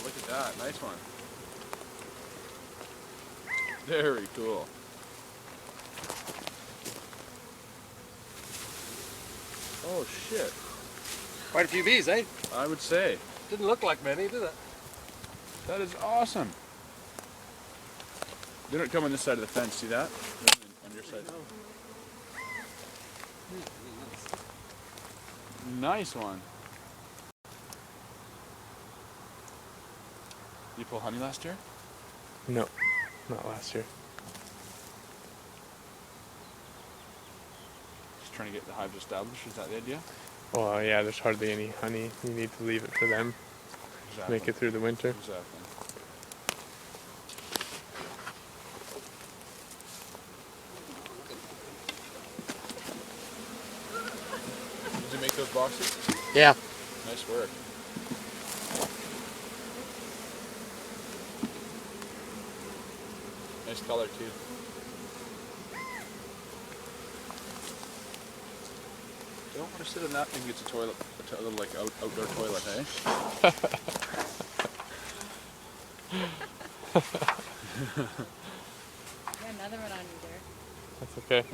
look at that. Nice one. Very cool. Oh shit. Quite a few bees, eh? I would say. Didn't look like many, did it? That is awesome. They don't come on this side of the fence, see that? On your side. Nice one. You pull honey last year? No, not last year. Just trying to get the hives established, is that the idea? Well, yeah, there's hardly any honey. You need to leave it for them to make it through the winter. Exactly. Did you make those boxes? Yeah. Nice work. Nice color too. You don't want to sit in that. Maybe it's a toilet, a little like outdoor toilet, eh? Got another one on you there. That's okay.